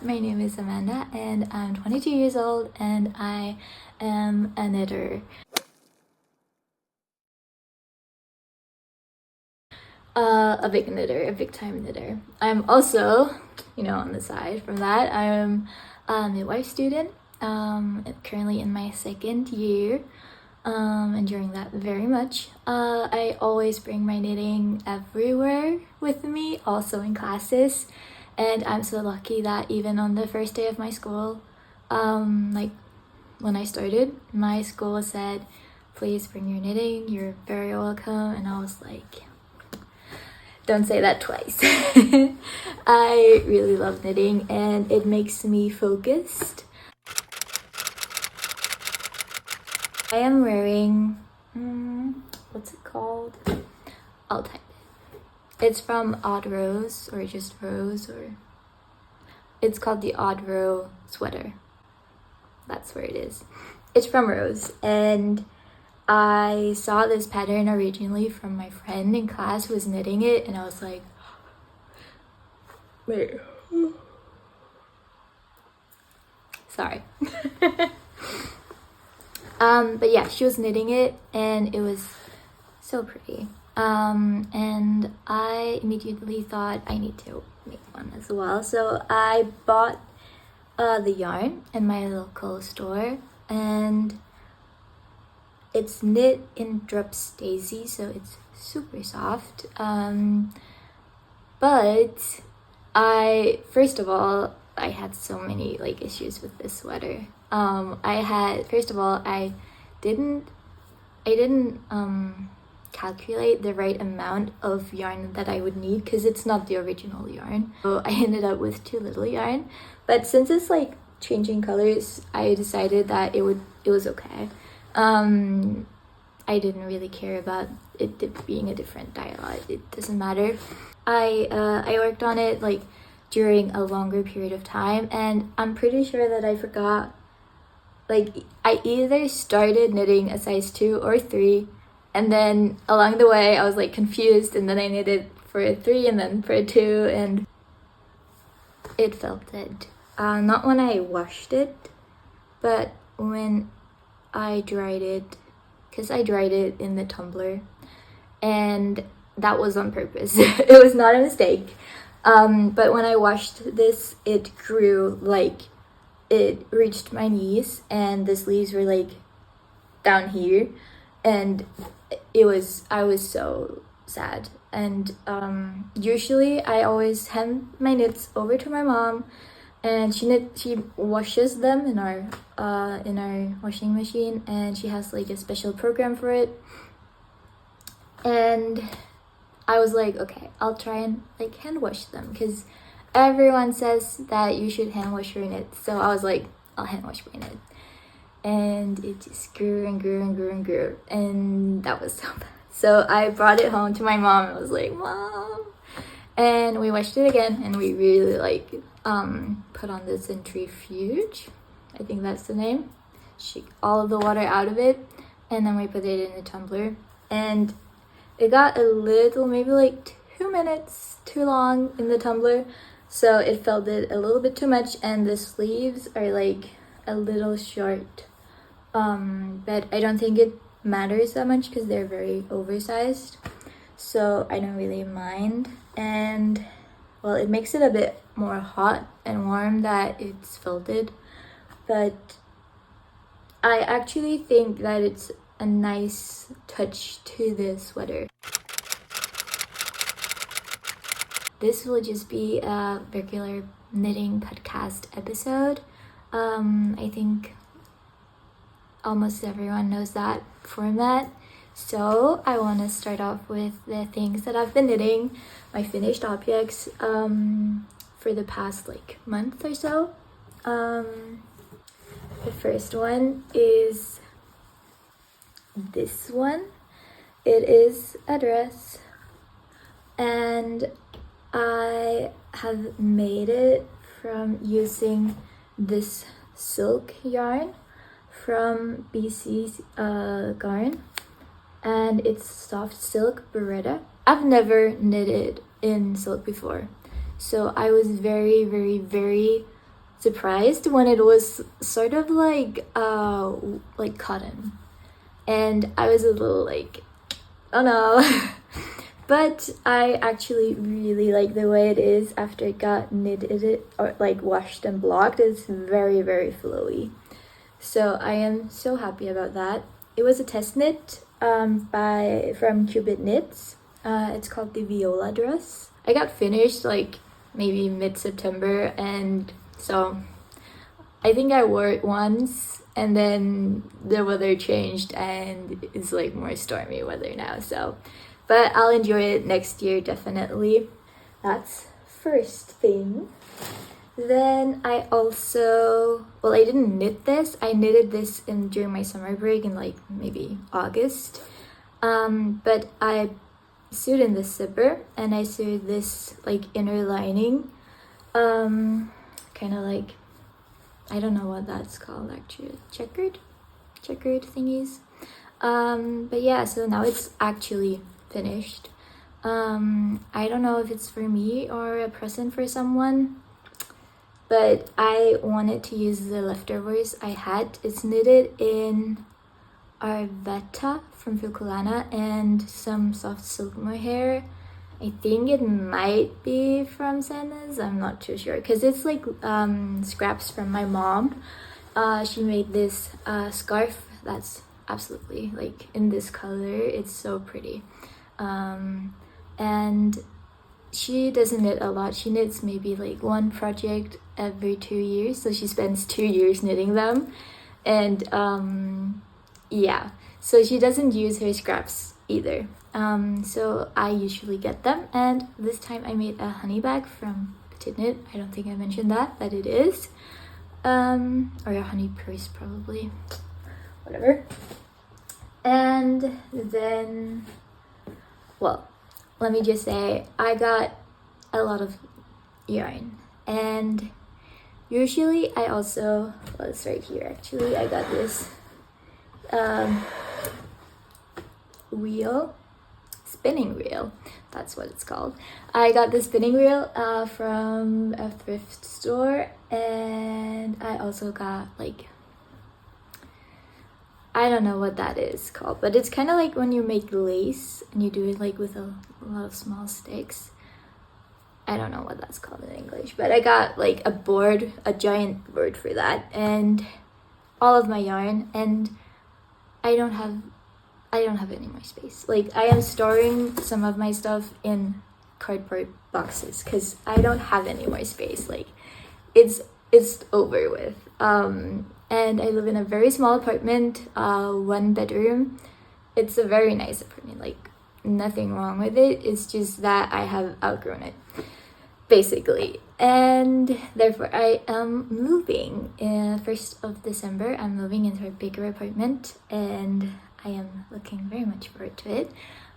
my name is Amanda and I'm 22 years old and I am a knitter. A big knitter, a big time knitter. I'm also, on the side from that, I'm a midwife student, currently in my second year, enjoying that very much. I always bring my knitting everywhere with me, also in classes, and I'm so lucky that even on the first day of my school, like when I started, my school said, please bring your knitting, you're very welcome, and I was like, don't say that twice. I really love knitting and it makes me focused. I am wearing, what's it called? I'll type it. It's from Odd Rose or just Rose, or it's called the Odd Row sweater. That's where it is. It's from Rose, and I saw this pattern originally from my friend in class who was knitting it, and I was like, wait. Sorry. But yeah, she was knitting it and it was so pretty. And I immediately thought I need to make one as well. So I bought the yarn in my local store, and it's knit in drop Daisy, so it's super soft. But first of all, I had so many issues with this sweater. I didn't calculate the right amount of yarn that I would need because it's not the original yarn. So I ended up with too little yarn. But since it's changing colors, I decided that it was okay. I didn't really care about it being a different dye. It doesn't matter. I worked on it during a longer period of time, and I'm pretty sure that I forgot. I either started knitting a size 2 or 3, and then along the way I was confused, and then I knitted for a 3 and then for a 2, and it felted. Not when I washed it, but when I dried it, because I dried it in the tumbler, and that was on purpose. It was not a mistake. But when I washed this, it grew it reached my knees, and the sleeves were down here, and I was so sad. And usually I always hand my knits over to my mom, and she washes them in our washing machine, and she has a special program for it. And I was like, okay, I'll try and hand wash them, because everyone says that you should hand wash your knits. So I was like, I'll hand wash my knit. And it just grew and grew and grew and grew, and that was so bad. So I brought it home to my mom and I was like, Mom, and we washed it again, and we really put on the centrifuge, I think that's the name, shake all of the water out of it, and then we put it in the tumbler, and it got a little, maybe 2 minutes too long in the tumbler, so it felted a little bit too much, and the sleeves are a little short, but I don't think it matters that much because they're very oversized, so I don't really mind. And well, it makes it a bit more hot and warm that it's felted, but I actually think that it's a nice touch to the sweater. This will just be a regular knitting podcast episode. I think almost everyone knows that format. So I want to start off with the things that I've been knitting, my finished objects for the past month or so. The first one is this one. It is a dress, and I have made it from using this silk yarn from BC's Garn, and it's soft silk Beretta. I've never knitted in silk before, so I was very, very, very surprised when it was sort of like cotton, and I was a little like, oh no. But I actually really like the way it is after it got knitted or like washed and blocked. It's very, very flowy. So I am so happy about that. It was a test knit from Cubit Knits. It's called the Viola dress. I got finished like maybe mid-September, and so I think I wore it once, and then the weather changed and it's like more stormy weather now. So, but I'll enjoy it next year definitely. That's first thing. Then I also, well, I didn't knit this. I knitted this during my summer break in like maybe August. But I sewed in this zipper, and I sewed this like inner lining. Kind of like, I don't know what that's called actually. Checkered thingies. But yeah, so now it's actually finished. I don't know if it's for me or a present for someone, but I wanted to use the leftovers I had. It's knitted in Arvetta from Filcolana and some soft silk mohair. I think it might be from Santa's, I'm not too sure, because it's like scraps from my mom. She made this scarf that's absolutely like in this color. It's so pretty. And she doesn't knit a lot. She knits maybe like one project every 2 years, so she spends 2 years knitting them. And yeah, so she doesn't use her scraps either. So I usually get them, and this time I made a honey bag from Petite Knit. I don't think I mentioned that it is. Or a honey purse probably, whatever. And then, well, let me just say, I got a lot of yarn, and usually I also, well, it's right here actually, I got this spinning wheel, that's what it's called. I got the spinning wheel from a thrift store, and I also got like, I don't know what that is called, but it's kind of like when you make lace and you do it like with a lot of small sticks. I don't know what that's called in English, but I got like a giant board for that, and all of my yarn, and I don't have any more space. Like, I am storing some of my stuff in cardboard boxes because I don't have any more space. Like, it's over with. And I live in a very small apartment, 1 bedroom. It's a very nice apartment, like nothing wrong with it. It's just that I have outgrown it, basically. And therefore I am moving. 1st of December, I'm moving into a bigger apartment, and I am looking very much forward to it.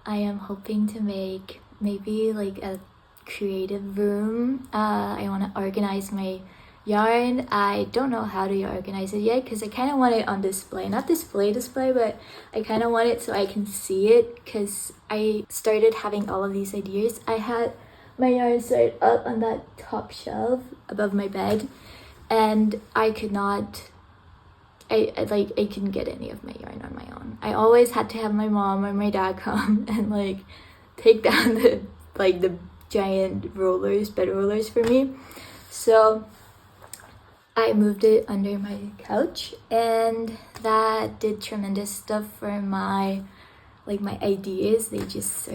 I am hoping to make maybe like a creative room. I want to organize my yarn. I don't know how to organize it yet because I kind of want it on display. Not display, but I kind of want it so I can see it, because I started having all of these ideas. I had my yarn set up on that top shelf above my bed, and I could not, I couldn't get any of my yarn on my own. I always had to have my mom or my dad come and like take down the giant rollers, bed rollers for me. So I moved it under my couch, and that did tremendous stuff for my ideas. It just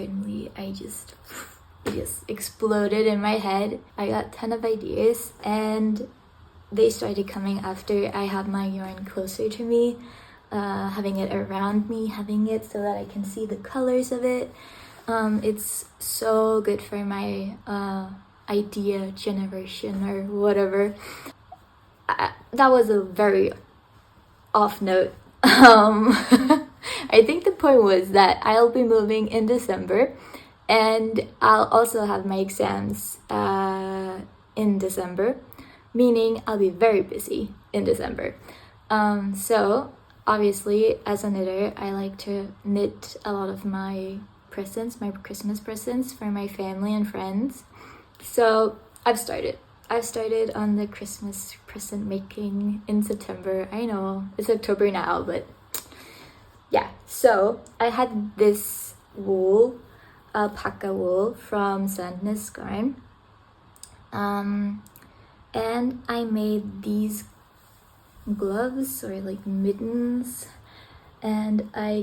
exploded in my head. I got a ton of ideas, and they started coming after I had my yarn closer to me, having it around me, having it so that I can see the colors of it. It's so good for my idea generation or whatever. That was a very off note. I think the point was that I'll be moving in December, and I'll also have my exams in December, meaning I'll be very busy in December. So obviously, as a knitter, I like to knit a lot of my presents, my Christmas presents for my family and friends. So I've started. I started on the Christmas present making in September. I know it's October now, but yeah. So I had this wool, alpaca wool from Sandnes Garn. And I made these gloves or like mittens, and I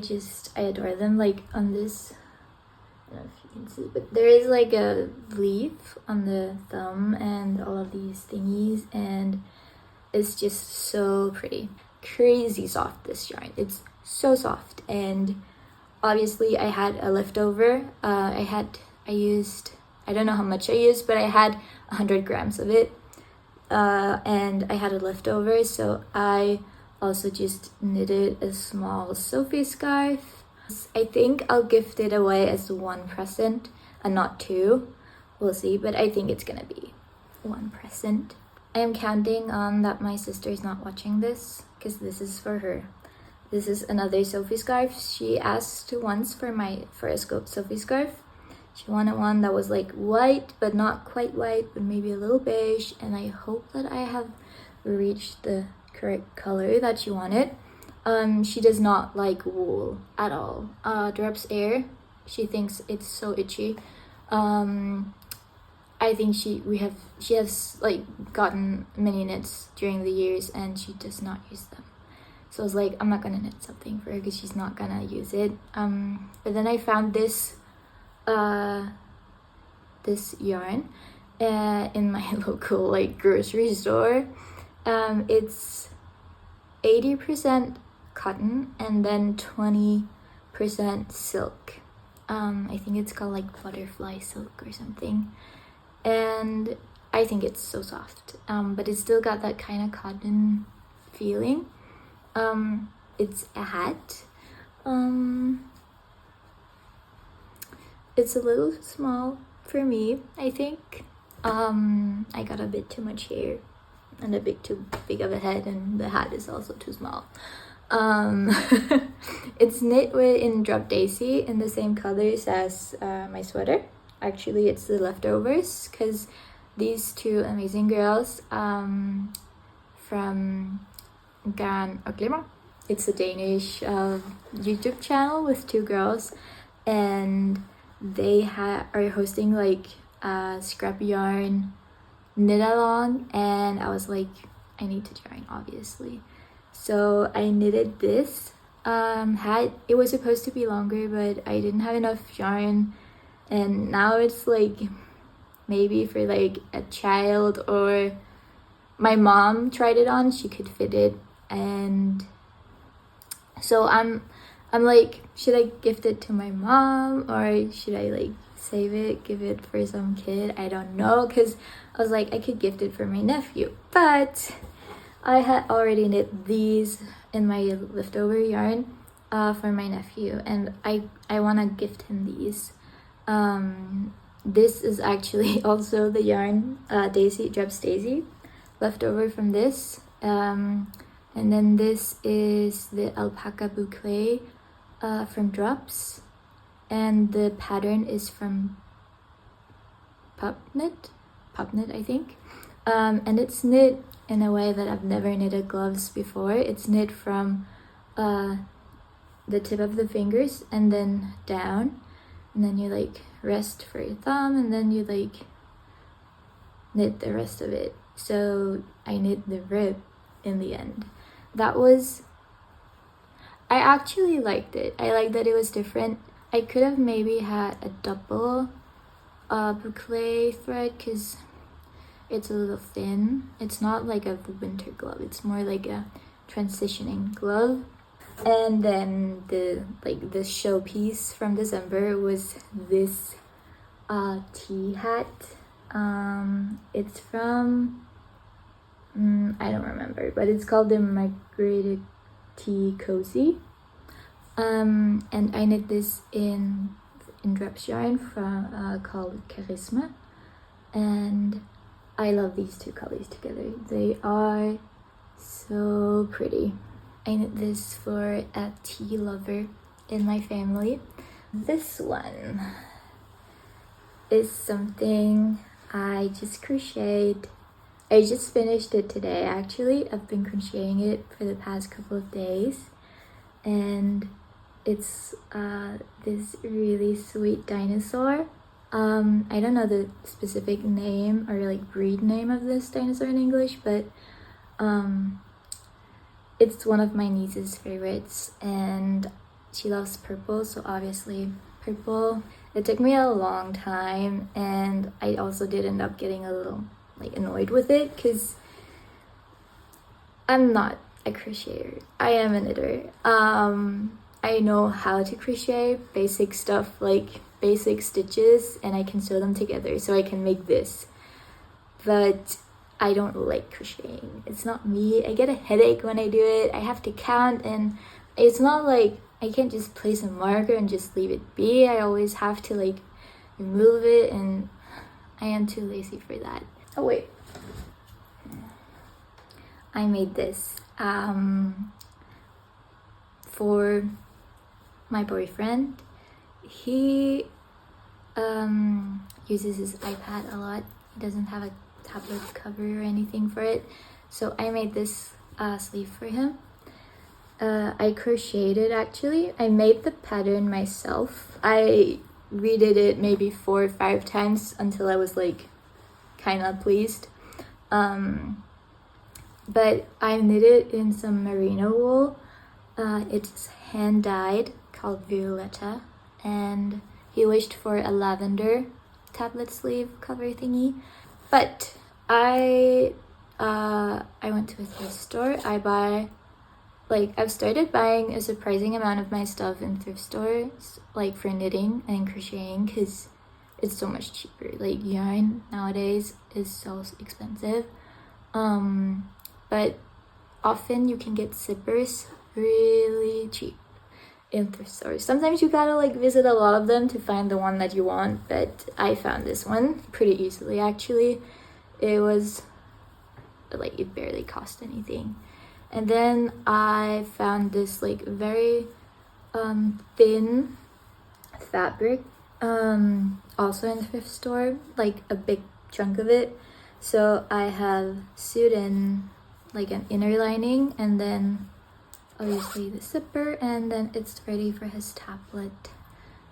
adore them. Like on this, I don't know if you can see, but there is like a leaf on the thumb and all of these thingies, and it's just so pretty. Crazy soft, this yarn. It's so soft, and obviously I had a leftover. I used, I don't know how much I used, but I had 100 grams of it, and I had a leftover, so I also just knitted a small Sophie scarf. I think I'll gift it away as one present and not two. We'll see, but I think it's gonna be one present. I am counting on that my sister is not watching this, because this is for her. This is another Sophie scarf. She asked once for a Sophie scarf. She wanted one that was like white, but not quite white, but maybe a little beige. And I hope that I have reached the correct color that she wanted. She does not like wool at all. Drops Air, she thinks it's so itchy. I think she has like gotten many knits during the years, and she does not use them. So I was like, I'm not gonna knit something for her because she's not gonna use it. But then I found this this yarn in my local like grocery store. It's 80% cotton and then 20% silk. I think it's called like butterfly silk or something, and I think it's so soft, but it's still got that kind of cotton feeling. It's a hat. It's a little small for me, I think. I got a bit too much hair and a bit too big of a head, and the hat is also too small. It's knit in Drop Daisy in the same colors as my sweater. Actually, it's the leftovers, because these two amazing girls from Garn og Glimmer. It's a Danish YouTube channel with two girls, and they are hosting like a scrap yarn knit along, and I was like, I need to join, obviously. So I knitted this hat. It was supposed to be longer, but I didn't have enough yarn, and now it's like maybe for like a child, or my mom tried it on, she could fit it. And so I'm like, should I gift it to my mom, or should I like save it, give it for some kid? I don't know, because I was like, I could gift it for my nephew, but I had already knit these in my leftover yarn for my nephew, and I want to gift him these. This is actually also the yarn Daisy, Drops Daisy, leftover from this. And then this is the alpaca boucle from Drops, and the pattern is from Popknit, I think. And it's knit in a way that I've never knitted gloves before. It's knit from the tip of the fingers and then down, and then you like rest for your thumb, and then you like knit the rest of it. So I knit the rib in the end. I actually liked it. I liked that it was different. I could have maybe had a double boucle thread, because it's a little thin. It's not like a winter glove, it's more like a transitioning glove. And then the showpiece from December was this tea hat. It's from I don't remember, but it's called the Migrated Tea Cozy. And I knit this in Drops yarn from called Charisma, and I love these two colors together. They are so pretty. I knit this for a tea lover in my family. This one is something I just crocheted I just finished it today actually. I've been crocheting it for the past couple of days, and it's this really sweet dinosaur. I don't know the specific name or like breed name of this dinosaur in English, but it's one of my niece's favorites, and she loves purple, so obviously purple. It took me a long time, and I also did end up getting a little like annoyed with it because I'm not a crocheter. I am a knitter. I know how to crochet basic stuff like basic stitches, and I can sew them together so I can make this, but I don't like crocheting. It's not me. I get a headache when I do it. I have to count, and it's not like I can't just place a marker and just leave it be. I always have to like remove it, and I am too lazy for that. Oh wait, I made this for my boyfriend. He uses his iPad a lot. He doesn't have a tablet cover or anything for it, so I made this sleeve for him. I crocheted it actually. I made the pattern myself. I redid it maybe 4 or 5 times until I was like kind of pleased. But I knit it in some merino wool. It's hand dyed, called Violetta, and he wished for a lavender tablet sleeve cover thingy. But I went to a thrift store. I've started buying a surprising amount of my stuff in thrift stores, like for knitting and crocheting, because it's so much cheaper. Like yarn nowadays is so expensive. But often you can get zippers really cheap in thrift stores. Sometimes you gotta like visit a lot of them to find the one that you want, but I found this one pretty easily actually. It was like, it barely cost anything. And then I found this like very thin fabric also in thrift store, like a big chunk of it. So I have sewed in like an inner lining, and then obviously the zipper, and then it's ready for his tablet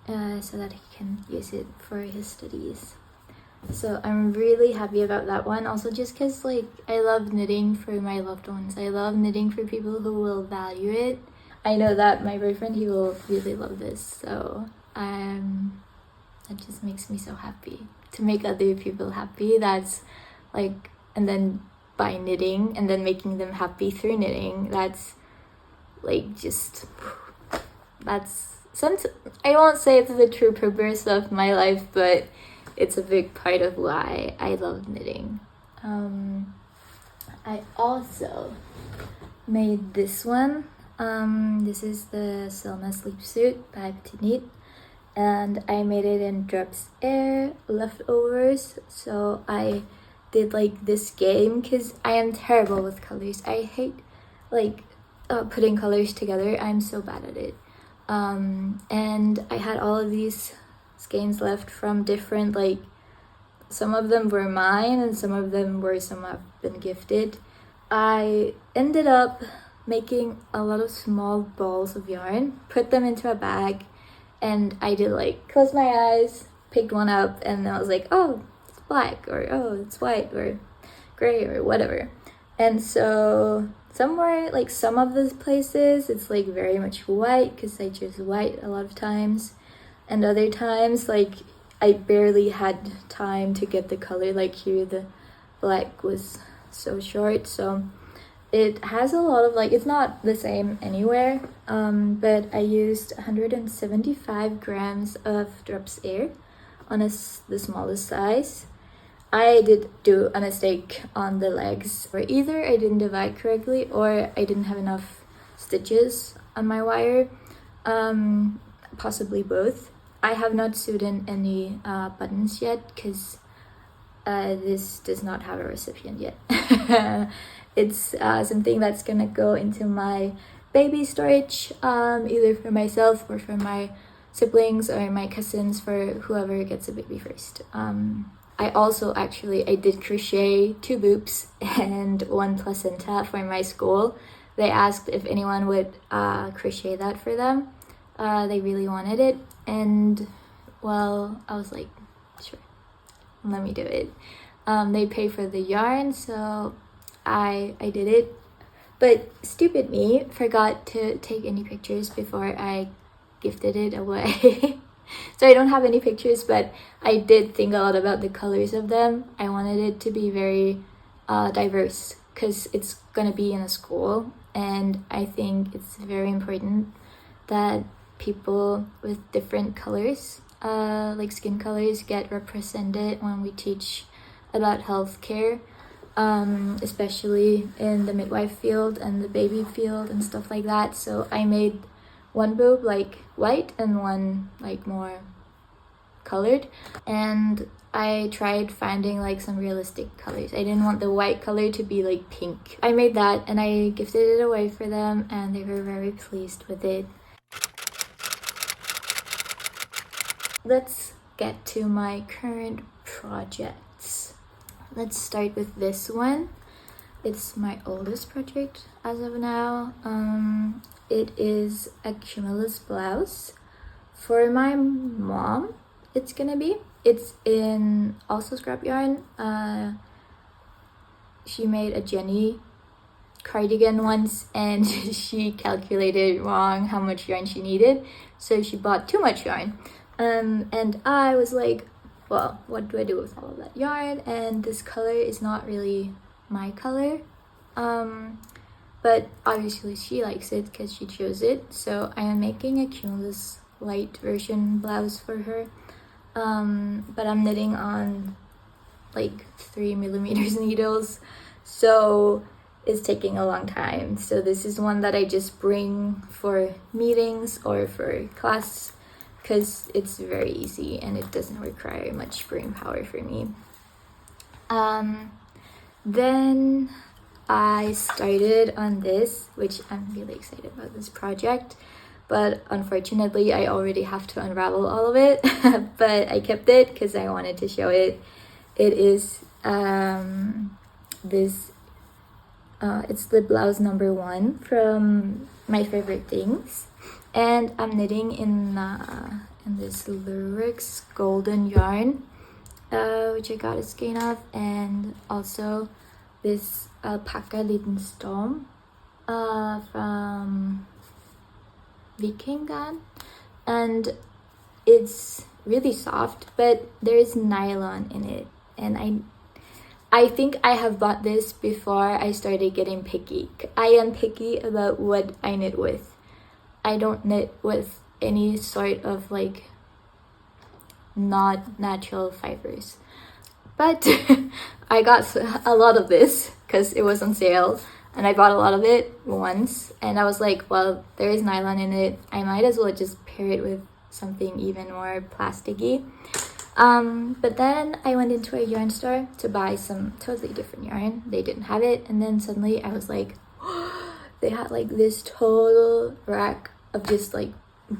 so that he can use it for his studies. So I'm really happy about that one. Also just because like I love knitting for my loved ones. I love knitting for people who will value it. I know that my boyfriend, he will really love this, so that just makes me so happy to make other people happy. That's like, and then by knitting and then making them happy through knitting, that's like just, that's I won't say it's the true purpose of my life, but it's a big part of why I love knitting. I also made this one. This is the Selma sleepsuit by Petit Knit, and I made it in Drops Air leftovers. So I did like this game because I am terrible with colors. I hate like putting colors together. I'm so bad at it. And I had all of these skeins left from different, like, some of them were mine and some of them were some I've been gifted. I ended up making a lot of small balls of yarn, put them into a bag, and I did like close my eyes, picked one up, and then I was like, oh, it's black, or oh, it's white, or gray, or whatever. And so somewhere, like some of those places, it's like very much white because I choose white a lot of times, and other times like I barely had time to get the color. Like here the black was so short, so it has a lot of like, it's not the same anywhere, but I used 175 grams of Drops Air on the smallest size. I did do a mistake on the legs, or either I didn't divide correctly or I didn't have enough stitches on my wire, possibly both. I have not sewed in any buttons yet because this does not have a recipient yet. It's something that's gonna go into my baby storage, either for myself or for my siblings or my cousins, for whoever gets a baby first. I also actually I did crochet 2 boobs and 1 placenta for my school. They asked if anyone would crochet that for them. They really wanted it, and well, I was like, sure, let me do it. They pay for the yarn, so I did it. But stupid me forgot to take any pictures before I gifted it away. So I don't have any pictures, but I did think a lot about the colors of them. I wanted it to be very diverse because it's gonna be in a school, and I think it's very important that people with different colors, like skin colors, get represented when we teach about healthcare, especially in the midwife field and the baby field and stuff like that. So I made 1 boob like white and 1 like more colored, and I tried finding like some realistic colors. I didn't want the white color to be like pink. I made that and I gifted it away for them, and they were very pleased with it. Let's get to my current projects. Let's start with this one. It's my oldest project as of now. It is a cumulus blouse for my mom. It's gonna be. It's in also scrap yarn. She made a Jenny cardigan once, and she calculated wrong how much yarn she needed, so she bought too much yarn. And I was like, well, what do I do with all of that yarn? And this color is not really my color. But obviously she likes it because she chose it. So I am making a cumulus light version blouse for her. But I'm knitting on like 3mm needles. So it's taking a long time. So this is one that I just bring for meetings or for class, because it's very easy and it doesn't require much brain power for me. Then I started on this, which I'm really excited about this project, but unfortunately I already have to unravel all of it. But I kept it because I wanted to show it. It is it's the blouse number 1 from My Favorite Things, and I'm knitting in this Lyrics golden yarn, which I got a skein of, and also this alpaca liten storm from Vikingan, and it's really soft, but there is nylon in it, and I think I have bought this before I started getting picky. I am picky about what I knit with. I don't knit with any sort of like not natural fibers. But I got a lot of this because it was on sale, and I bought a lot of it once, and I was like, well, there is nylon in it. I might as well just pair it with something even more plasticky. But then I went into a yarn store to buy some totally different yarn. They didn't have it, and then suddenly I was like, they had like this total rack of just like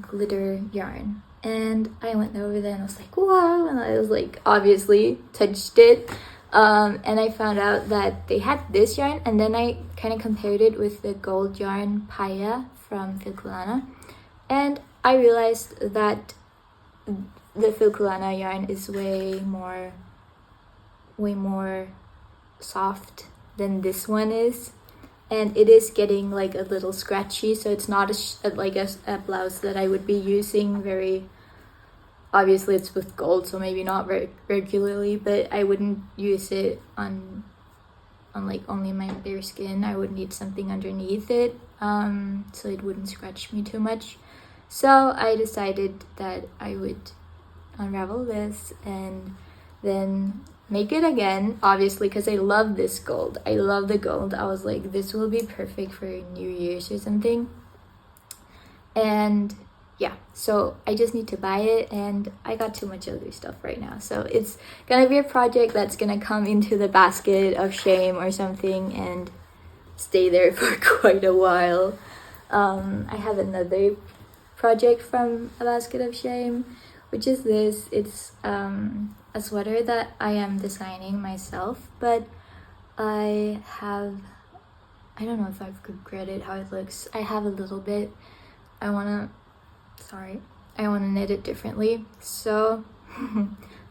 glitter yarn, and I went over there and I was like, wow, and I was like, obviously touched it, and I found out that they had this yarn, and then I kind of compared it with the gold yarn Paya from Filculana, and I realized that the Filculana yarn is way more soft than this one is, and it is getting like a little scratchy, so it's not a blouse that I would be using very. Obviously it's with gold, so maybe not very regularly, but I wouldn't use it on like only my bare skin. I would need something underneath it, so it wouldn't scratch me too much. So I decided that I would unravel this and then make it again, obviously, because I love this gold. I love the gold. I was like, this will be perfect for New Year's or something. And yeah, so I just need to buy it, and I got too much other stuff right now, so it's gonna be a project that's gonna come into the basket of shame or something and stay there for quite a while. I have another project from a basket of shame, which is this. It's a a sweater that I am designing myself, but I don't know if I've regretted how it looks. I have a little bit. I wanna knit it differently, so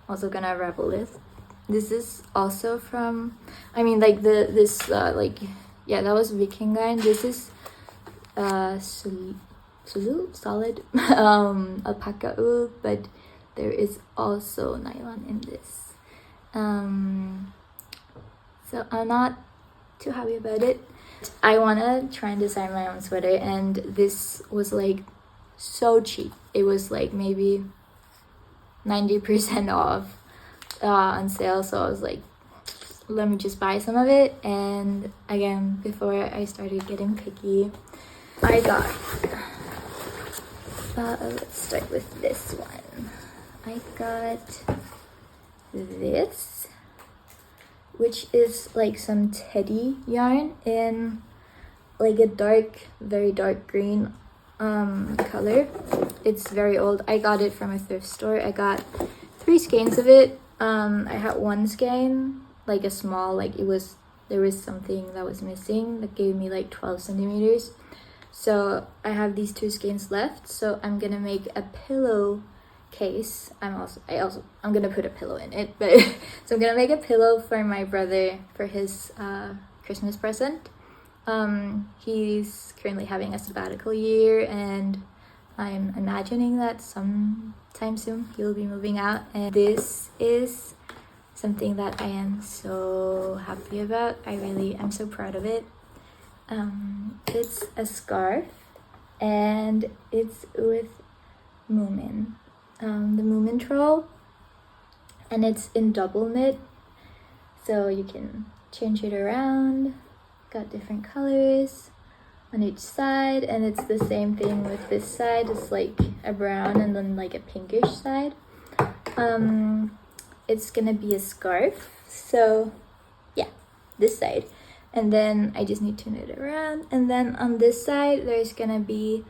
also gonna unravel this. This is also from, I mean, like yeah, that was Viking line. This is solid alpaca wool, but there is also nylon in this. So I'm not too happy about it. I want to try and design my own sweater, and this was like so cheap. It was like maybe 90% off on sale, so I was like, let me just buy some of it. And again, before I started getting picky, I got let's start with this one. I got this, which is like some teddy yarn in like a very dark green color. It's very old. I got it from a thrift store. I got 3 skeins of it. I had 1 skein, like a small, like there was something that was missing that gave me like 12 centimeters. So I have these 2 skeins left. So I'm gonna make a pillow case. I'm gonna put a pillow in it, but so I'm gonna make a pillow for my brother for his Christmas present. He's currently having a sabbatical year, and I'm imagining that sometime soon he'll be moving out, and this is something that I am so happy about. I'm so proud of it. It's a scarf, and it's with Moomin, the Moomin troll, and it's in double knit, so you can change it around. Got different colors on each side, and it's the same thing with this side. It's like a brown and then like a pinkish side. It's gonna be a scarf, so yeah, this side, and then I just need to knit it around, and then on this side there's gonna be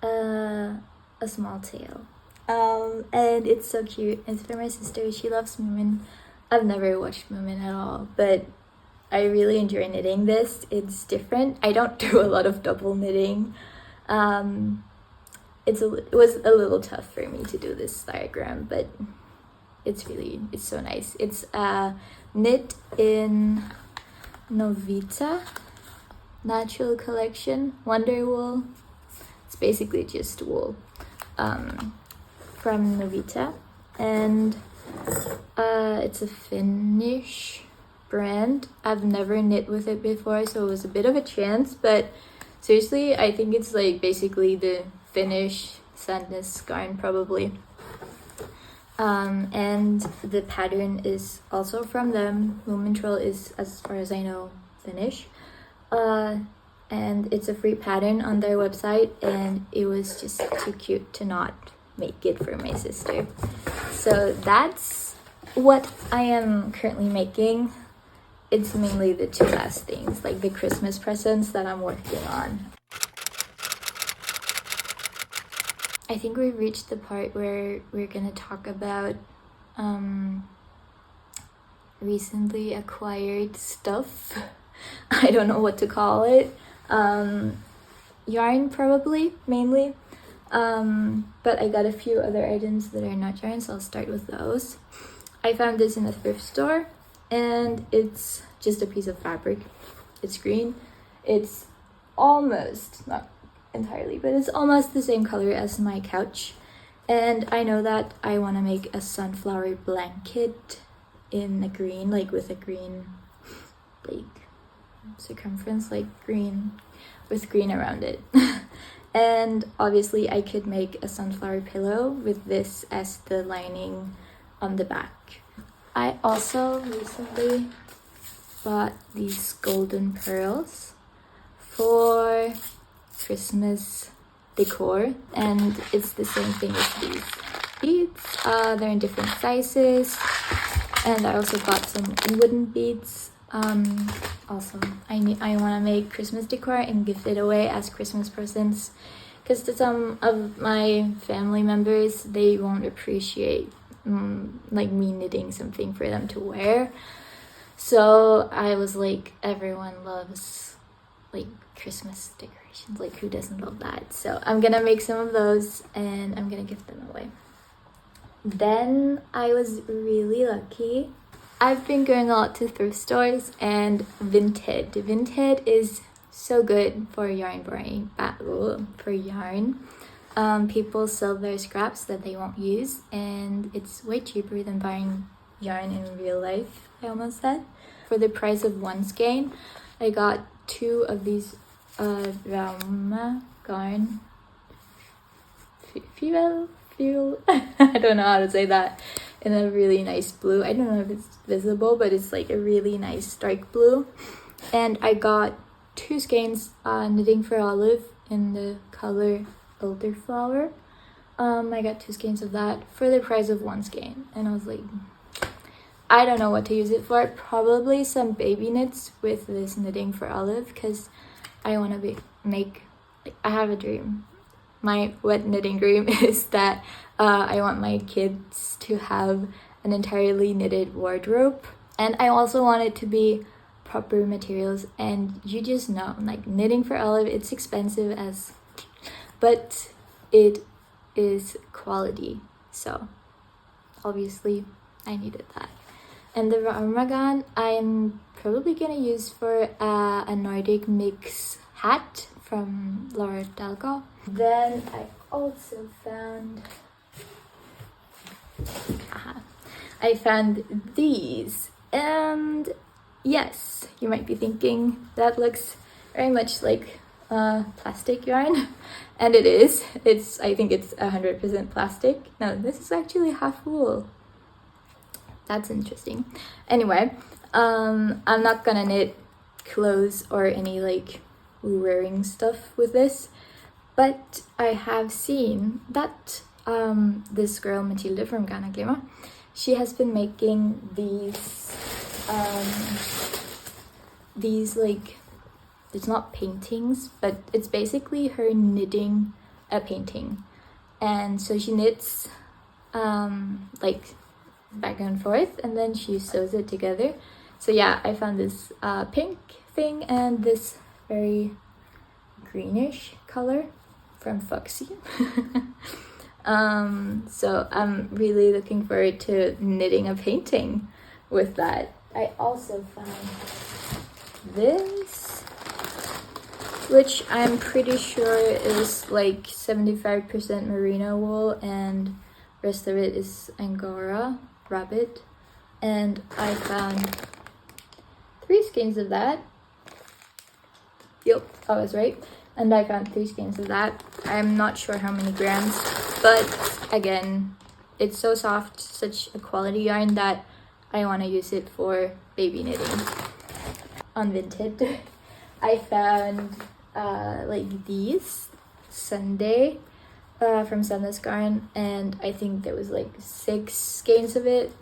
a small tail, and it's so cute. It's for my sister. She loves Moomin. I've never watched Moomin at all, but I really enjoy knitting this. It's different. I don't do a lot of double knitting. It was a little tough for me to do this diagram, but it's so nice. It's knit in Novita Natural Collection Wonder Wool. It's basically just wool from Novita, and it's a Finnish brand. I've never knit with it before, so it was a bit of a chance, but seriously, I think it's like basically the Finnish sadness yarn probably. And the pattern is also from them. Moomin Troll is, as far as I know, Finnish. And it's a free pattern on their website, and it was just too cute to not make it for my sister. So that's what I am currently making. It's mainly the 2 last things, like the Christmas presents that I'm working on. I think we've reached the part where we're gonna talk about recently acquired stuff. I don't know what to call it. Yarn probably, mainly. But I got a few other items that are not yarn, so I'll start with those. I found this in a thrift store, and it's just a piece of fabric. It's green. It's almost, not entirely, but it's almost the same color as my couch. And I know that I want to make a sunflower blanket in a green, like with a green like circumference, like green with green around it. And obviously I could make a sunflower pillow with this as the lining on the back. I also recently bought these golden pearls for Christmas decor, and it's the same thing as these beads. They're in different sizes, and I also got some wooden beads. Also, I want to make Christmas decor and give it away as Christmas presents, because to some of my family members, they won't appreciate like me knitting something for them to wear. So I was like, everyone loves like Christmas decorations, like who doesn't love that? So I'm gonna make some of those and I'm gonna give them away. Then I was really lucky. I've been going a lot to thrift stores and Vinted. Vinted is so good for yarn buying, for yarn. People sell their scraps that they won't use and it's way cheaper than buying yarn in real life, I almost said. For the price of one skein, I got 2 of these Rauma garn. Fuel. I don't know how to say that. In a really nice blue. I don't know if it's visible, but it's like a really nice dark blue. And I got 2 skeins knitting for olive in the color elderflower. I got 2 skeins of that for the price of one skein, and I was like, I don't know what to use it for. Probably some baby knits with this knitting for olive, because I want to make like, I have a dream. My wet knitting dream is that I want my kids to have an entirely knitted wardrobe, and I also want it to be proper materials. And you just know, like knitting for olive, it's expensive as, but it is quality. So obviously I needed that. And the Ramagan I'm probably gonna use for a Nordic mix hat from Laura Dalgo. Then I also found I found these, and yes, you might be thinking that looks very much like plastic yarn, and it is. I think it's 100% plastic. No, this is actually half wool. That's interesting. Anyway, I'm not gonna knit clothes or any like wearing stuff with this, but I have seen that this girl Matilda from Ghana Glima, she has been making these like, it's not paintings, but it's basically her knitting a painting. And so she knits like back and forth, and then she sews it together. So yeah, I found this pink thing and this very greenish color from Foxy. So I'm really looking forward to knitting a painting with that. I also found this, which I'm pretty sure is like 75% merino wool and rest of it is Angora rabbit. And I found 3 skeins of that. Yep, I was right. And I found 3 skeins of that. I'm not sure how many grams, but again, it's so soft, such a quality yarn that I want to use it for baby knitting. On Vinted, I found like these Sunday from Sundays Garn, and I think there was like 6 skeins of it.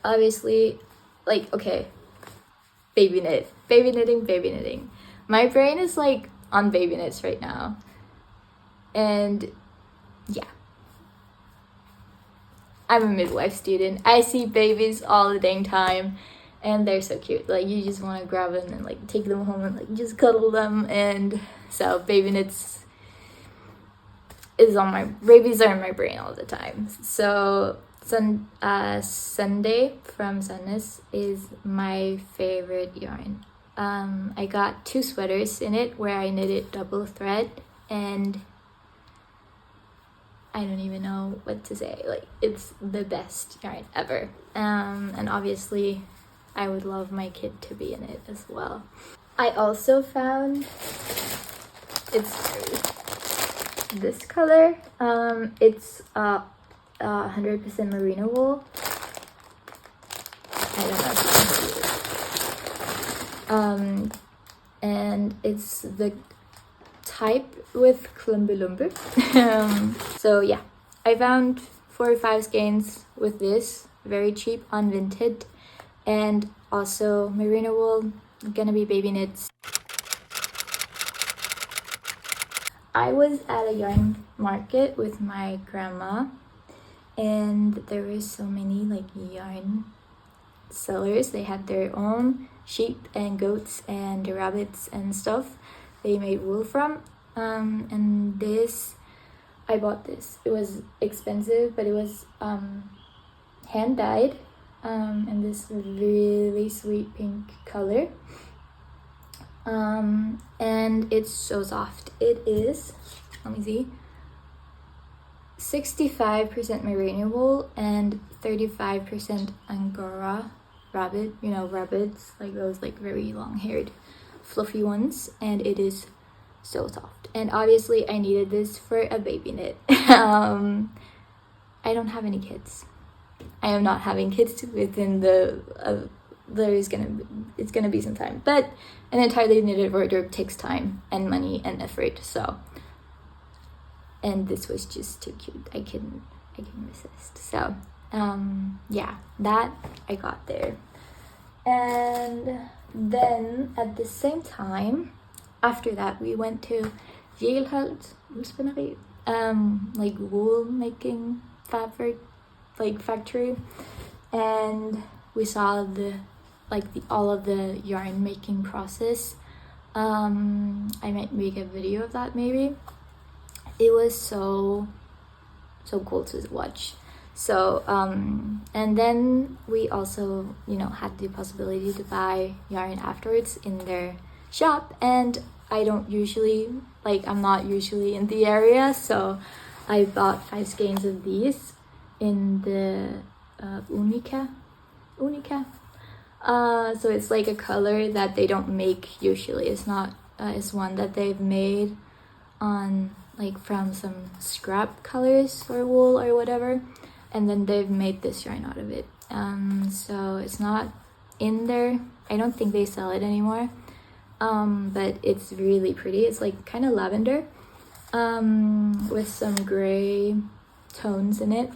Obviously, like, okay, baby knitting. My brain is like on baby knits right now, and yeah, I'm a midwife student. I see babies all the dang time, and they're so cute. Like, you just want to grab them and like take them home and like just cuddle them. And so baby knits is on my, babies are in my brain all the time. So Sunday from Sunnis is my favorite yarn. I got 2 sweaters in it where I knitted double thread, and I don't even know what to say. Like, it's the best yarn ever. And obviously I would love my kid to be in it as well. I also found, it's this color. It's 100% merino wool. I don't know if you can see it. And it's the type with Klumbulumbu. So yeah, I found 4 or 5 skeins with this, very cheap on Vinted, and also merino wool, gonna be baby knits. I was at a yarn market with my grandma, and there were so many like yarn sellers. They had their own sheep and goats and rabbits and stuff they made wool from. And this, I bought this. It was expensive, but it was hand dyed, in this really sweet pink color. And it's so soft. It is, let me see, 65% merino wool and 35% Angora rabbit. You know, rabbits, like those like very long-haired fluffy ones, and it is so soft. And obviously I needed this for a baby knit. I don't have any kids. I am not having kids within the it's gonna be some time, but an entirely knitted wardrobe takes time and money and effort, so, and this was just too cute. I couldn't resist. So yeah, that I got there. And then at the same time, after that, we went to Gilhult Woolspinnery, like wool making fabric, like factory, and we saw all of the yarn making process. I might make a video of that maybe. It was so cool to watch. So and then we also, you know, had the possibility to buy yarn afterwards in their shop, and I'm not usually in the area, so I bought 5 skeins of these in the Unica. So it's like a color that they don't make usually. It's not it's one that they've made on like from some scrap colors or wool or whatever, and then they've made this yarn out of it. So it's not in there. I don't think they sell it anymore. But it's really pretty. It's like kind of lavender, with some gray tones in it.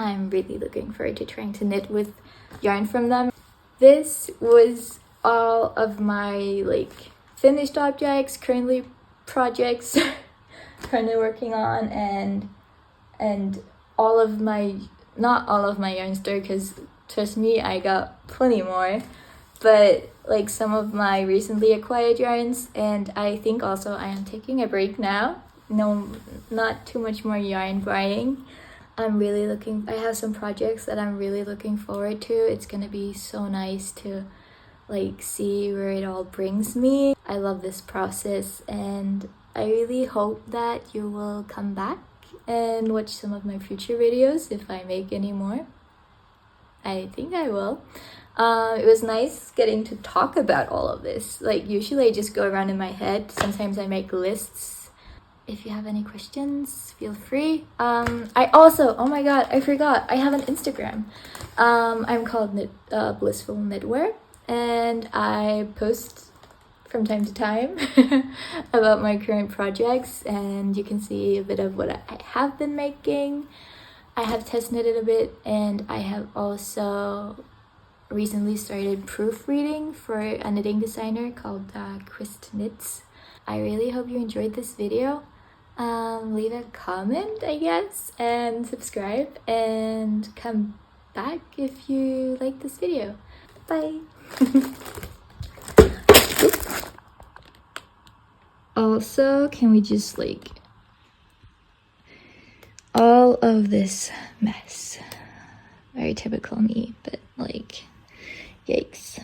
I'm really looking forward to trying to knit with yarn from them. This was all of my like finished objects, currently projects, currently working on, and all of my, not all of my yarn store, because trust me, I got plenty more, but like some of my recently acquired yarns. And I think also I am taking a break now. No, not too much more yarn buying. I have some projects that I'm really looking forward to. It's gonna be so nice to like see where it all brings me. I love this process, and I really hope that you will come back and watch some of my future videos if I make any more. I think I will. It was nice getting to talk about all of this. Like usually I just go around in my head. Sometimes I make lists. If you have any questions, feel free. I also, oh my god, I forgot, I have an Instagram. I'm called Blissful Knitwear, and I post from time to time about my current projects, and you can see a bit of what I have been making. I have test knitted a bit, and I have also recently started proofreading for a knitting designer called Chris Knits. I really hope you enjoyed this video. Leave a comment, I guess, and subscribe, and come back if you like this video. Bye! Also, can we just like all of this mess? Very typical me, but like, yikes.